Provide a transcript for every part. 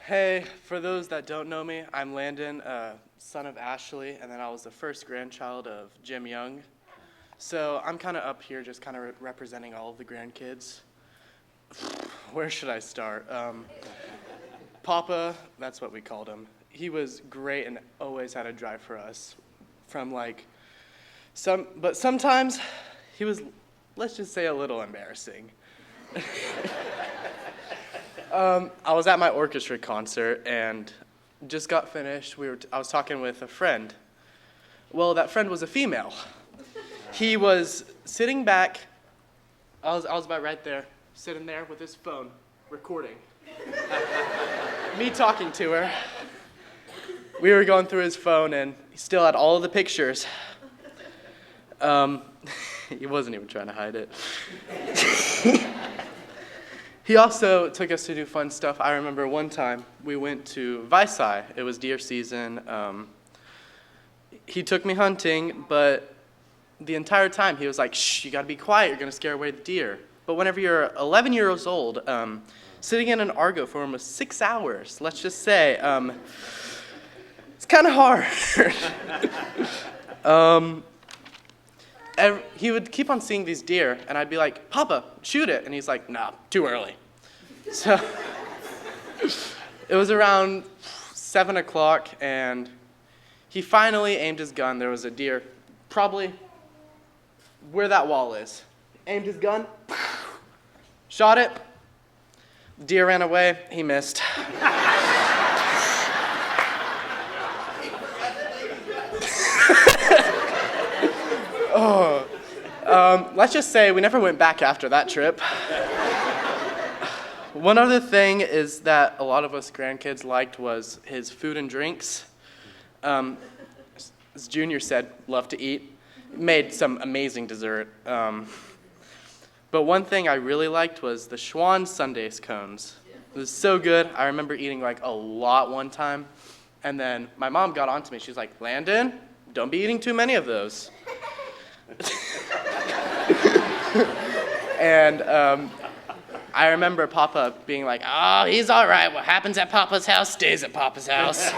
Hey, for those that don't know me, I'm Landon, son of Ashley, and then I was the first grandchild of Jim Young. So I'm kind of up here just kind of representing all of the grandkids. Where should I start? Papa, that's what we called him. He was great and always had a drive for us. But sometimes he was, let's just say, a little embarrassing. I was at my orchestra concert and just got finished. I was talking with a friend. Well, that friend was a female. He was sitting back. I was about right there, sitting there with his phone, recording. Me talking to her. We were going through his phone, and he still had all of the pictures. He wasn't even trying to hide it. He also took us to do fun stuff. I remember one time we went to Visai. It was deer season. He took me hunting, but the entire time he was like, "Shh, you gotta be quiet. You're gonna scare away the deer." But whenever you're 11 years old, sitting in an Argo for almost 6 hours, let's just say, it's kind of hard. He would keep on seeing these deer, and I'd be like, "Papa, shoot it." And he's like, "Nah, too early." So it was around 7 o'clock, and he finally aimed his gun. There was a deer, probably where that wall is. Aimed his gun, shot it. Deer ran away. He missed. Let's just say we never went back after that trip. One other thing is that a lot of us grandkids liked was his food and drinks. As Junior said, loved to eat. Made some amazing dessert. But one thing I really liked was the Schwan Sundays cones. It was so good. I remember eating like a lot one time. And then my mom got onto me. She's like, "Landon, don't be eating too many of those." And I remember Papa being like, "Oh, he's all right. What happens at Papa's house stays at Papa's house."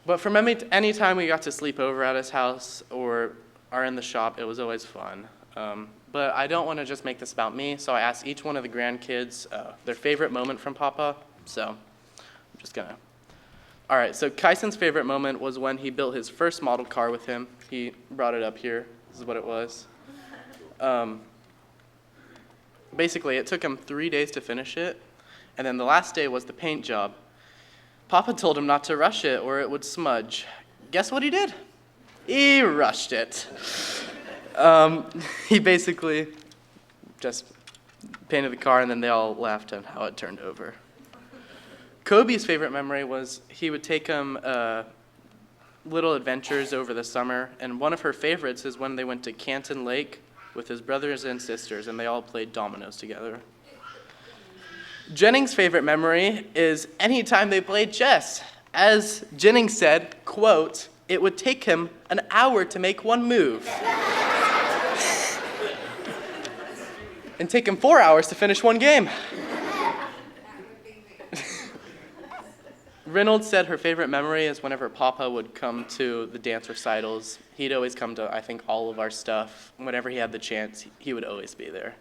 But from any time we got to sleep over at his house or are in the shop, it was always fun. But I don't want to just make this about me, so I asked each one of the grandkids their favorite moment from Papa. So I'm just gonna. All right, so Kyson's favorite moment was when he built his first model car with him. He brought it up here. This is what it was. Basically, it took him 3 days to finish it, and then the last day was the paint job. Papa told him not to rush it or it would smudge. Guess what he did? He rushed it. He basically just painted the car, and then they all laughed at how it turned over. Kobe's favorite memory was he would take him little adventures over the summer, and one of her favorites is when they went to Canton Lake with his brothers and sisters, and they all played dominoes together. Jennings' favorite memory is any time they played chess. As Jennings said, quote, "It would take him an hour to make one move." And take him 4 hours to finish one game. Reynolds said her favorite memory is whenever Papa would come to the dance recitals. He'd always come to, I think, all of our stuff. Whenever he had the chance, he would always be there.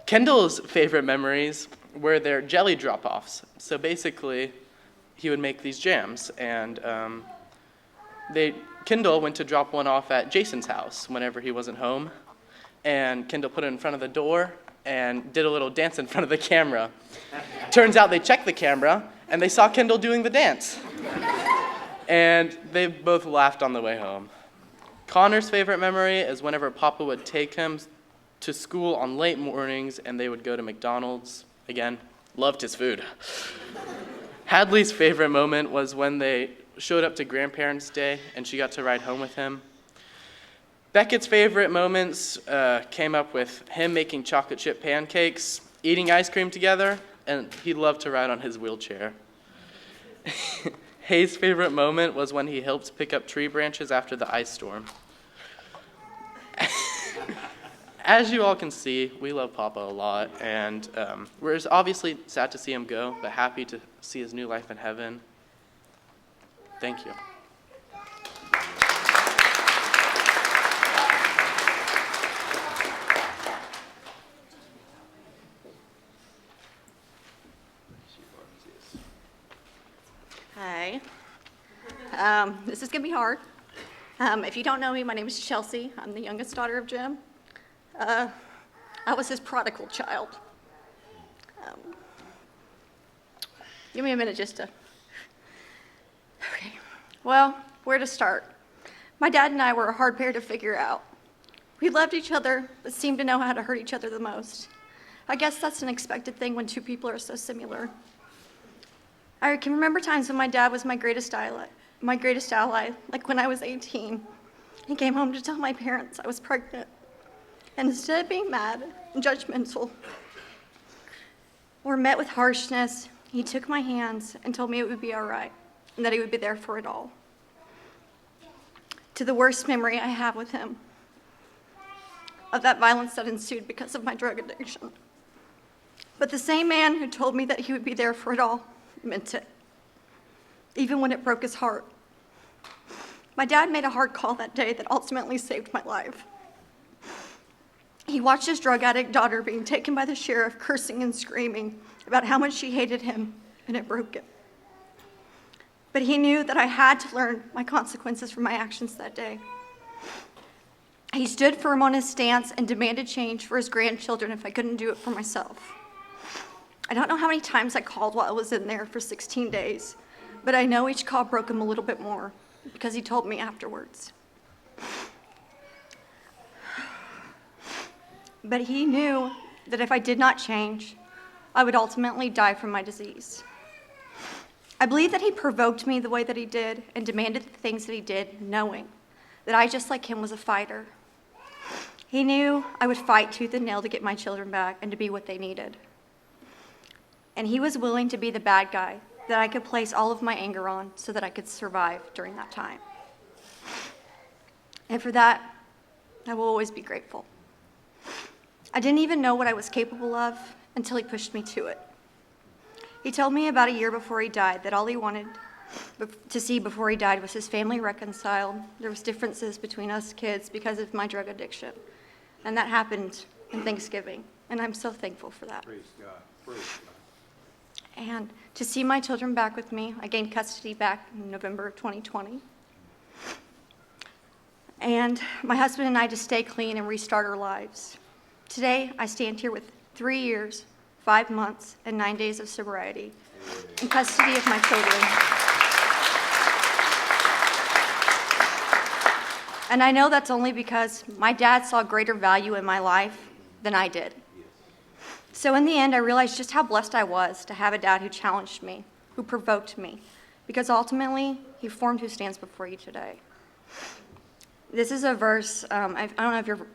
Kendall's favorite memories were their jelly drop-offs. So basically, he would make these jams, and Kendall went to drop one off at Jason's house whenever he wasn't home, and Kendall put it in front of the door and did a little dance in front of the camera. Turns out they checked the camera, and they saw Kendall doing the dance. And they both laughed on the way home. Connor's favorite memory is whenever Papa would take him to school on late mornings, and they would go to McDonald's. Again, loved his food. Hadley's favorite moment was when they showed up to Grandparents' Day, and she got to ride home with him. Beckett's favorite moments came up with him making chocolate chip pancakes, eating ice cream together, and he loved to ride on his wheelchair. Hayes' favorite moment was when he helped pick up tree branches after the ice storm. as you all can see, we love Papa a lot, and we're obviously sad to see him go, but happy to see his new life in heaven. Thank you. Hi. This is going to be hard. If you don't know me, my name is Chelsea. I'm the youngest daughter of Jim. I was his prodigal child. Give me a minute just to... Okay. Well, where to start? My dad and I were a hard pair to figure out. We loved each other, but seemed to know how to hurt each other the most. I guess that's an expected thing when two people are so similar. I can remember times when my dad was my greatest ally, like when I was 18. He came home to tell my parents I was pregnant. And instead of being mad and judgmental or met with harshness, he took my hands and told me it would be all right and that he would be there for it all. To the worst memory I have with him of that violence that ensued because of my drug addiction. But the same man who told me that he would be there for it all meant it, even when it broke his heart. My dad made a hard call that day that ultimately saved my life. He watched his drug addict daughter being taken by the sheriff, cursing and screaming about how much she hated him, and it broke him. But he knew that I had to learn my consequences for my actions that day. He stood firm on his stance and demanded change for his grandchildren if I couldn't do it for myself. I don't know how many times I called while I was in there for 16 days, but I know each call broke him a little bit more because he told me afterwards. But he knew that if I did not change, I would ultimately die from my disease. I believe that he provoked me the way that he did and demanded the things that he did, knowing that I, just like him, was a fighter. He knew I would fight tooth and nail to get my children back and to be what they needed. And he was willing to be the bad guy that I could place all of my anger on so that I could survive during that time. And for that, I will always be grateful. I didn't even know what I was capable of until he pushed me to it. He told me about a year before he died that all he wanted to see before he died was his family reconciled. There was differences between us kids because of my drug addiction. And that happened in Thanksgiving, and I'm so thankful for that. Praise God. Praise God. And to see my children back with me, I gained custody back in November of 2020. And my husband and I to stay clean and restart our lives. Today, I stand here with 3 years, 5 months, and 9 days of sobriety in custody of my children. And I know that's only because my dad saw greater value in my life than I did. So in the end, I realized just how blessed I was to have a dad who challenged me, who provoked me, because ultimately, he formed who stands before you today. This is a verse, I don't know if you're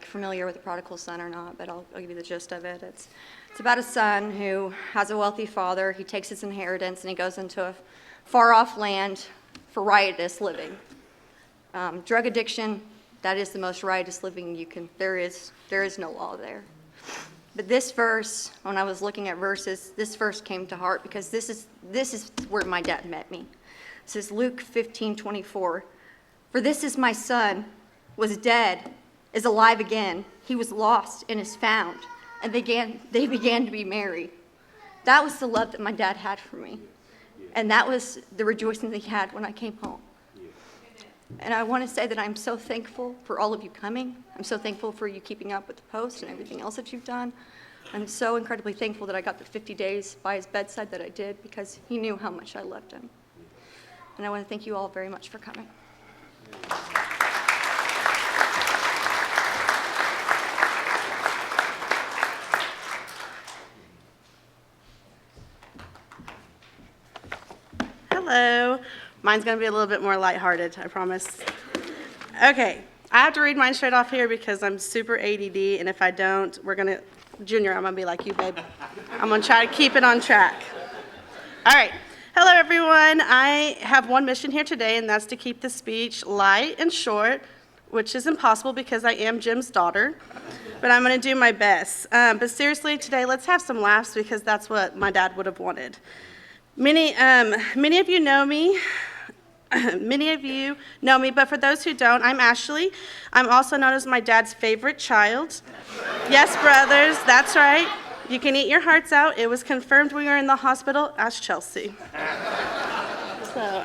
familiar with the prodigal son or not, but I'll give you the gist of it. It's about a son who has a wealthy father. He takes his inheritance and he goes into a far-off land for riotous living. Drug addiction, that is the most riotous living you can, there is no law there. But this verse, when I was looking at verses, this verse came to heart because this is where my dad met me. It says Luke 15:24, "For this is my son, was dead, is alive again. He was lost and is found." And they began to be merry. That was the love that my dad had for me. And that was the rejoicing that he had when I came home. And I want to say that I'm so thankful for all of you coming. I'm so thankful for you keeping up with the post and everything else that you've done. I'm so incredibly thankful that I got the 50 days by his bedside that I did because he knew how much I loved him. And I want to thank you all very much for coming. Hello. Mine's going to be a little bit more lighthearted, I promise. Okay, I have to read mine straight off here because I'm super ADD, and if I don't, Junior, I'm going to be like you, babe. I'm going to try to keep it on track. All right. Hello, everyone. I have one mission here today, and that's to keep the speech light and short which is impossible because I am Jim's daughter, but I'm going to do my best. But seriously, today, let's have some laughs because that's what my dad would have wanted. Many of you know me. Many of you know me, but for those who don't, I'm Ashley. I'm also known as my dad's favorite child. Yes, brothers, that's right. You can eat your hearts out. It was confirmed when we were in the hospital. Ask Chelsea. So,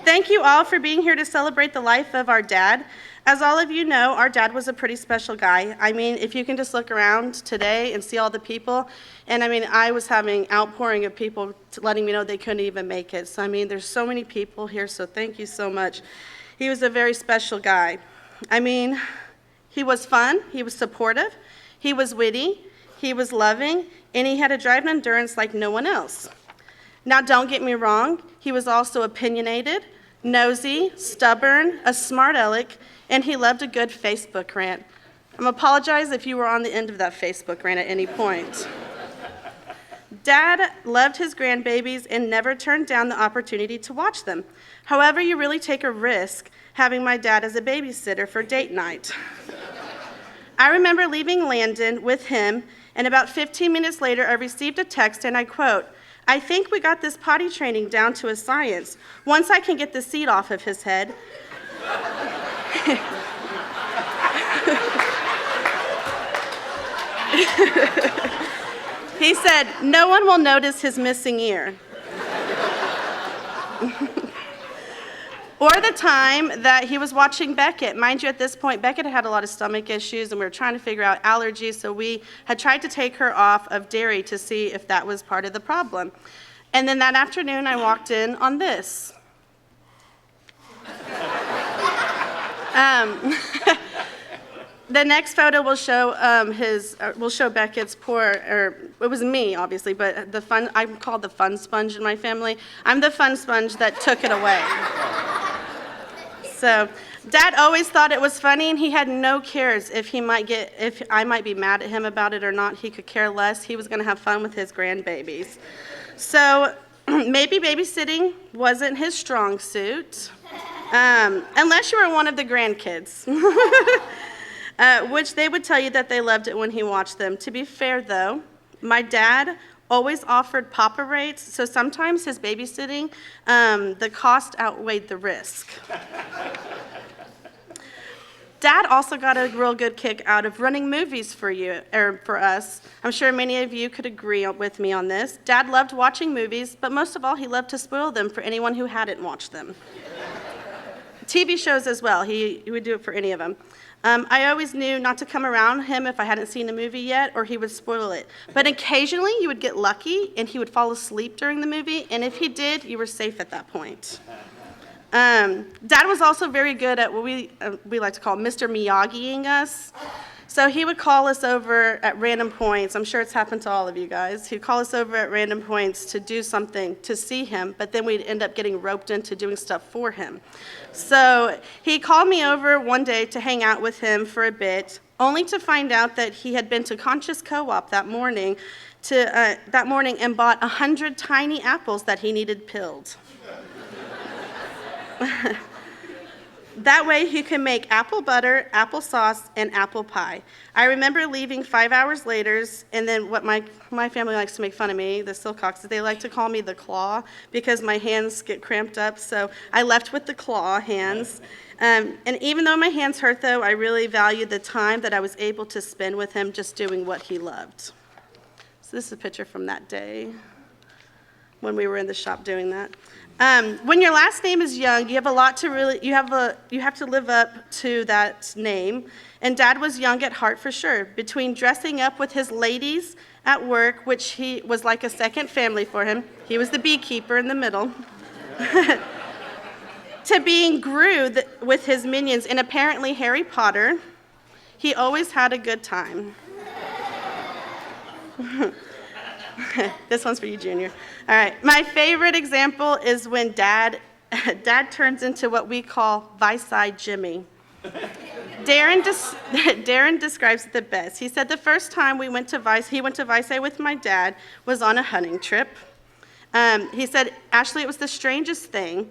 thank you all for being here to celebrate the life of our dad. As all of you know, our dad was a pretty special guy. I mean, if you can just look around today and see all the people, and I mean, I was having outpouring of people letting me know they couldn't even make it. So, I mean, there's so many people here, so thank you so much. He was a very special guy. I mean, he was fun, he was supportive, he was witty, he was loving, and he had a drive and endurance like no one else. Now, don't get me wrong, he was also opinionated, nosy, stubborn, a smart aleck, and he loved a good Facebook rant. I'm apologize if you were on the end of that Facebook rant at any point. Dad loved his grandbabies and never turned down the opportunity to watch them. However, you really take a risk having my dad as a babysitter for date night. I remember leaving Landon with him, and about 15 minutes later, I received a text, and I quote, "I think we got this potty training down to a science. Once I can get the seat off of his head." He said, "No one will notice his missing ear." Or the time that he was watching Beckett. Mind you, at this point, Beckett had a lot of stomach issues, and we were trying to figure out allergies, so we had tried to take her off of dairy to see if that was part of the problem. And then that afternoon, I walked in on this. The next photo will show Beckett's it was me, obviously, but I'm called the fun sponge in my family. I'm the fun sponge that took it away. So, Dad always thought it was funny, and he had no cares if I might be mad at him about it or not. He could care less. He was going to have fun with his grandbabies. So, maybe babysitting wasn't his strong suit, unless you were one of the grandkids, which they would tell you that they loved it when he watched them. To be fair, though, my dad always offered papa rates, so sometimes his babysitting, the cost outweighed the risk. Dad also got a real good kick out of running movies for us. I'm sure many of you could agree with me on this. Dad loved watching movies, but most of all, he loved to spoil them for anyone who hadn't watched them. TV shows as well, he would do it for any of them. I always knew not to come around him if I hadn't seen the movie yet, or he would spoil it. But occasionally, you would get lucky, and he would fall asleep during the movie, and if he did, you were safe at that point. Dad was also very good at what we like to call Mr. Miyagi-ing us. So he would call us over at random points. I'm sure it's happened to all of you guys. He'd call us over at random points to do something, to see him, but then we'd end up getting roped into doing stuff for him. So he called me over one day to hang out with him for a bit, only to find out that he had been to Conscious Co-op that morning and bought 100 tiny apples that he needed peeled. That way he can make apple butter, applesauce, and apple pie. I remember leaving 5 hours later, and then what my family likes to make fun of me, the Silcoxes, they like to call me the claw because my hands get cramped up, so I left with the claw hands. And even though my hands hurt, though, I really valued the time that I was able to spend with him just doing what he loved. So this is a picture from that day when we were in the shop doing that. When your last name is Young, you have to live up to that name. And Dad was young at heart for sure. Between dressing up with his ladies at work, which he was like a second family for him, he was the beekeeper in the middle, to being Gru with his minions and apparently Harry Potter, he always had a good time. This one's for you, Junior. All right. My favorite example is when Dad turns into what we call Vice-Side Jimmy. Darren describes it the best. He said the first time he went to Vice-Side with my dad was on a hunting trip. He said, Ashley, it was the strangest thing.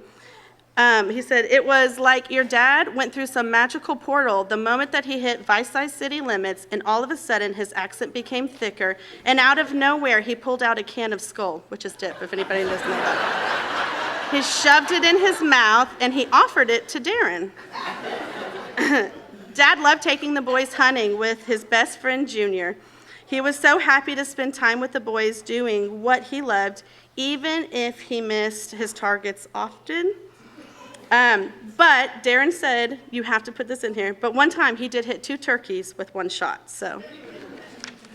He said, it was like your dad went through some magical portal the moment that he hit Vici city limits, and all of a sudden his accent became thicker, and out of nowhere he pulled out a can of Skull, which is dip, if anybody doesn't know that. He shoved it in his mouth, and he offered it to Darren. Dad loved taking the boys hunting with his best friend, Junior. He was so happy to spend time with the boys doing what he loved, even if he missed his targets often. But Darren said, you have to put this in here, but one time he did hit 2 turkeys with 1 shot. So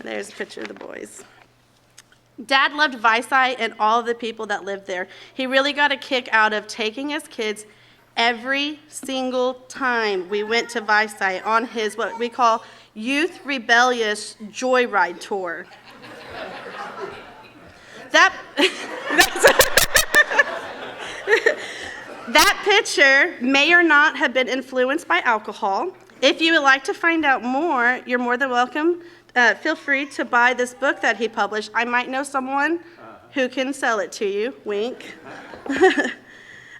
there's a picture of the boys. Dad loved Vici and all of the people that lived there. He really got a kick out of taking his kids every single time we went to Vici on his, what we call, Youth Rebellious Joyride Tour. That picture may or not have been influenced by alcohol. If you would like to find out more, you're more than welcome. Feel free to buy this book that he published. I might know someone who can sell it to you. Wink.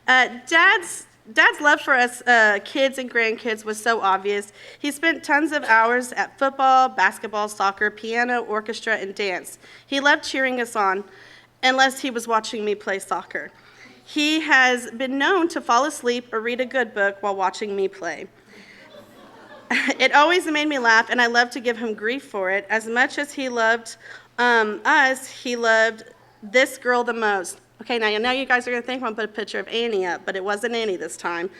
Dad's love for us kids and grandkids was so obvious. He spent tons of hours at football, basketball, soccer, piano, orchestra, and dance. He loved cheering us on, unless he was watching me play soccer. He has been known to fall asleep or read a good book while watching me play. It always made me laugh, and I love to give him grief for it. As much as he loved us, he loved this girl the most. Okay, now I know you guys are going to think I'm going to put a picture of Annie up, but it wasn't Annie this time.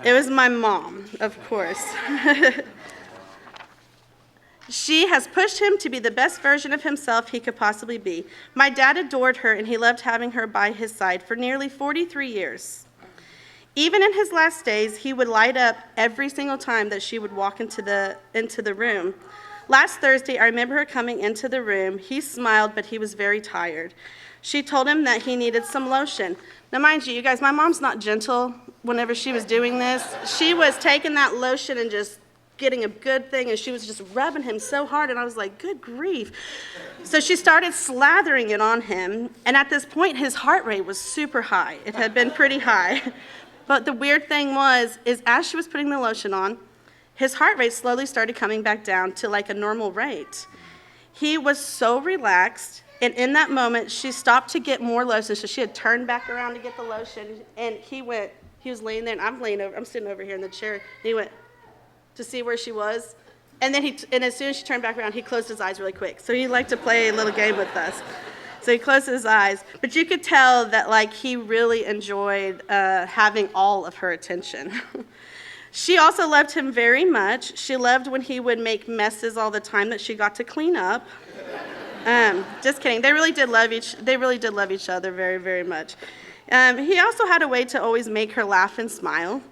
It was my mom, of course. She has pushed him to be the best version of himself he could possibly be. My dad adored her, and he loved having her by his side for nearly 43 years. Even in his last days, he would light up every single time that she would walk into the room. Last Thursday, I remember her coming into the room. He smiled, but he was very tired. She told him that he needed some lotion. Now, mind you guys, my mom's not gentle whenever she was doing this. She was taking that lotion and just getting a good thing, and she was just rubbing him so hard, and I was like, good grief. So she started slathering it on him, and at this point, his heart rate was super high. It had been pretty high. But the weird thing is as she was putting the lotion on, his heart rate slowly started coming back down to like a normal rate. He was so relaxed, and in that moment, she stopped to get more lotion, so she had turned back around to get the lotion, and he was laying there, and I'm sitting over here in the chair, and he went to see where she was, and then and as soon as she turned back around, he closed his eyes really quick. So he liked to play a little game with us. So he closed his eyes, but you could tell that like he really enjoyed having all of her attention. She also loved him very much. She loved when he would make messes all the time that she got to clean up. Just kidding. They really did love each other very, very much. He also had a way to always make her laugh and smile.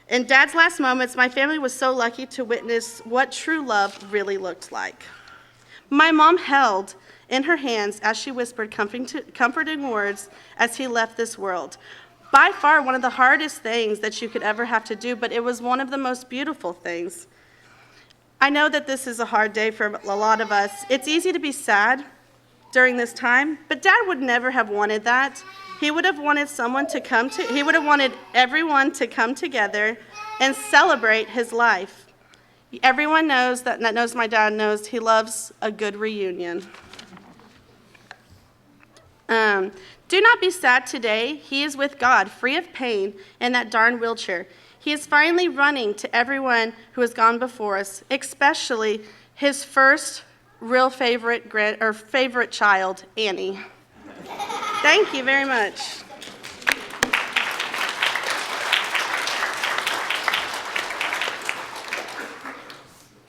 In Dad's last moments, my family was so lucky to witness what true love really looked like. My mom held in her hands as she whispered comforting words as he left this world. By far one of the hardest things that you could ever have to do, but it was one of the most beautiful things. I know that this is a hard day for a lot of us. It's easy to be sad during this time, but Dad would never have wanted that. He would have wanted he would have wanted everyone to come together and celebrate his life. Everyone knows that knows my dad knows he loves a good reunion. Do not be sad today. He is with God, free of pain, in that darn wheelchair. He is finally running to everyone who has gone before us, especially his first real favorite child, Annie. Thank you very much.